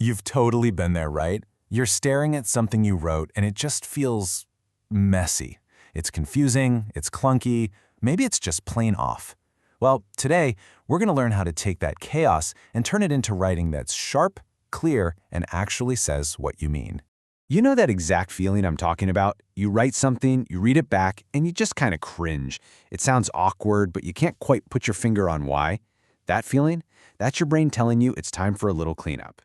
You've totally been there, right? You're staring at something you wrote and it just feels messy. It's confusing, it's clunky, maybe it's just plain off. Well, today, we're going to learn how to take that chaos and turn it into writing that's sharp, clear, and actually says what you mean. You know that exact feeling I'm talking about? You write something, you read it back, and you just kind of cringe. It sounds awkward, but you can't quite put your finger on why. That feeling? That's your brain telling you it's time for a little cleanup.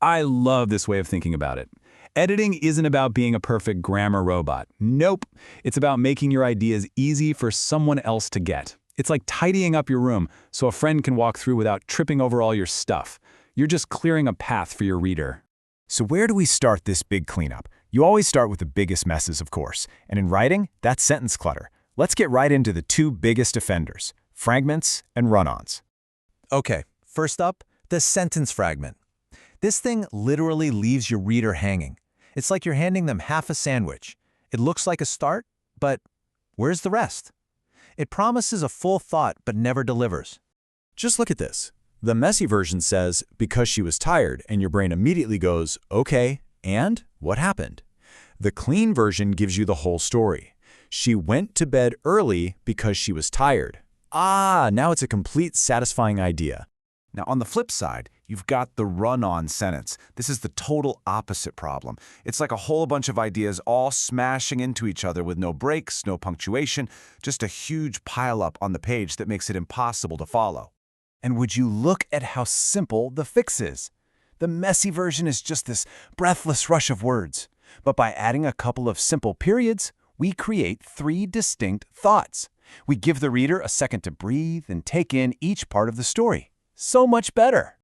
I love this way of thinking about it. Editing isn't about being a perfect grammar robot. Nope. It's about making your ideas easy for someone else to get. It's like tidying up your room so a friend can walk through without tripping over all your stuff. You're just clearing a path for your reader. So where do we start this big cleanup? You always start with the biggest messes, of course. And in writing, that's sentence clutter. Let's get right into the two biggest offenders, fragments and run-ons. Okay, first up, the sentence fragment. This thing literally leaves your reader hanging. It's like you're handing them half a sandwich. It looks like a start, but where's the rest? It promises a full thought but never delivers. Just look at this. The messy version says, because she was tired, and your brain immediately goes, okay, and what happened? The clean version gives you the whole story. She went to bed early because she was tired. Ah, now it's a complete satisfying idea. Now, on the flip side, you've got the run-on sentence. This is the total opposite problem. It's like a whole bunch of ideas all smashing into each other with no breaks, no punctuation, just a huge pile-up on the page that makes it impossible to follow. And would you look at how simple the fix is? The messy version is just this breathless rush of words. But by adding a couple of simple periods, we create three distinct thoughts. We give the reader a second to breathe and take in each part of the story. So much better.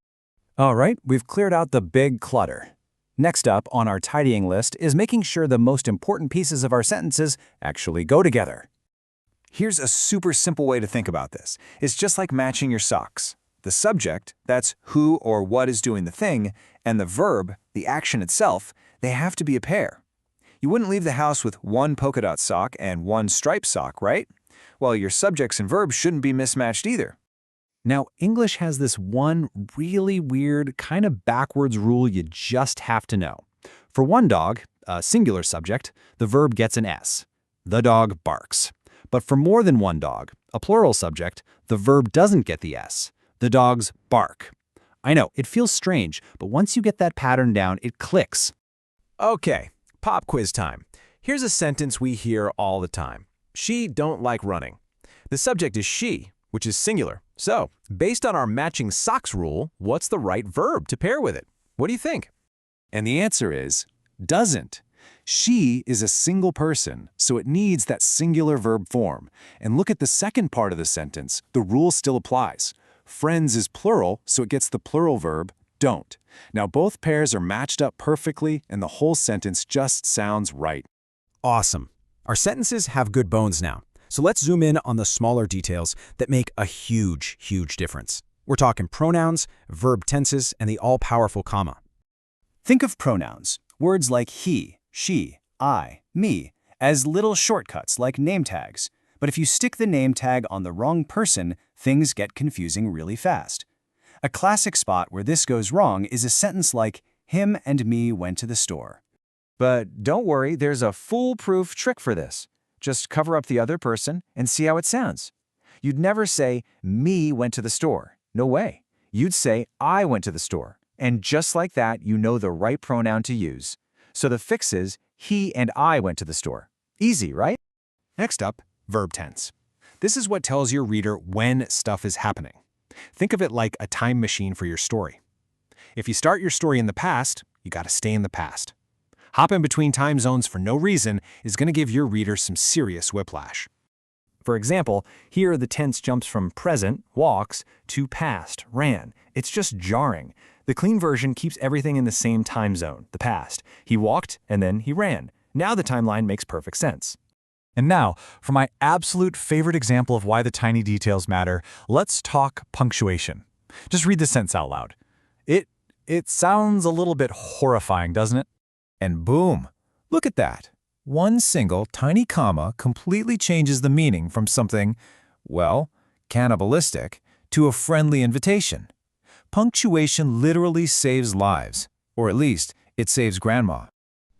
All right, we've cleared out the big clutter. Next up on our tidying list is making sure the most important pieces of our sentences actually go together. Here's a super simple way to think about this. It's just like matching your socks. The subject, that's who or what is doing the thing, and the verb, the action itself, they have to be a pair. You wouldn't leave the house with one polka dot sock and one striped sock, right? Well, your subjects and verbs shouldn't be mismatched either. Now, English has this one really weird, kind of backwards rule you just have to know. For one dog, a singular subject, the verb gets an S. The dog barks. But for more than one dog, a plural subject, the verb doesn't get the S. The dogs bark. I know, it feels strange, but once you get that pattern down, it clicks. Okay, pop quiz time. Here's a sentence we hear all the time. She don't like running. The subject is she, which is singular. So, based on our matching socks rule, what's the right verb to pair with it? What do you think? And the answer is doesn't. She is a single person, so it needs that singular verb form. And look at the second part of the sentence. The rule still applies. Friends is plural, so it gets the plural verb, don't. Now both pairs are matched up perfectly, and the whole sentence just sounds right. Awesome. Our sentences have good bones now. So let's zoom in on the smaller details that make a huge, huge difference. We're talking pronouns, verb tenses, and the all-powerful comma. Think of pronouns, words like he, she, I, me, as little shortcuts like name tags. But if you stick the name tag on the wrong person, things get confusing really fast. A classic spot where this goes wrong is a sentence like, him and me went to the store. But don't worry, there's a foolproof trick for this. Just cover up the other person and see how it sounds. You'd never say, me went to the store. No way. You'd say, I went to the store. And just like that, you know the right pronoun to use. So the fix is, he and I went to the store. Easy, right? Next up, verb tense. This is what tells your reader when stuff is happening. Think of it like a time machine for your story. If you start your story in the past, you gotta stay in the past. Hopping between time zones for no reason is going to give your reader some serious whiplash. For example, here the tense jumps from present, walks, to past, ran. It's just jarring. The clean version keeps everything in the same time zone, the past. He walked, and then he ran. Now the timeline makes perfect sense. And now, for my absolute favorite example of why the tiny details matter, let's talk punctuation. Just read the sentence out loud. It sounds a little bit horrifying, doesn't it? And boom, look at that. One single tiny comma completely changes the meaning from something, well, cannibalistic, to a friendly invitation. Punctuation literally saves lives. Or at least, it saves Grandma.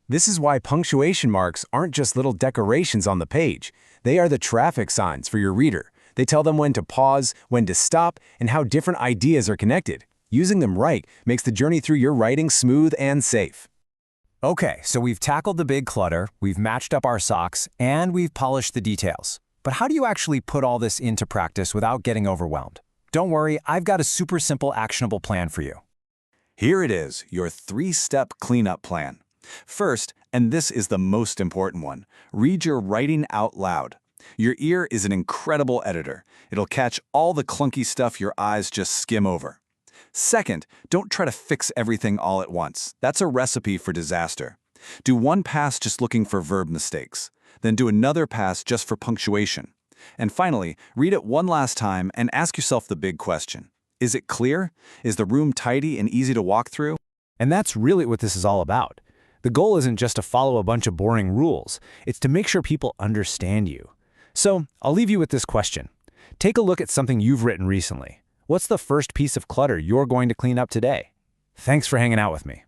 This is why punctuation marks aren't just little decorations on the page. They are the traffic signs for your reader. They tell them when to pause, when to stop, and how different ideas are connected. Using them right makes the journey through your writing smooth and safe. Okay, so we've tackled the big clutter, we've matched up our socks, and we've polished the details. But how do you actually put all this into practice without getting overwhelmed? Don't worry, I've got a super simple, actionable plan for you. Here it is, your 3-step cleanup plan. First, and this is the most important one, read your writing out loud. Your ear is an incredible editor. It'll catch all the clunky stuff your eyes just skim over. Second, don't try to fix everything all at once. That's a recipe for disaster. Do one pass just looking for verb mistakes. Then do another pass just for punctuation. And finally, read it one last time and ask yourself the big question. Is it clear? Is the room tidy and easy to walk through? And that's really what this is all about. The goal isn't just to follow a bunch of boring rules. It's to make sure people understand you. So, I'll leave you with this question. Take a look at something you've written recently. What's the first piece of clutter you're going to clean up today? Thanks for hanging out with me.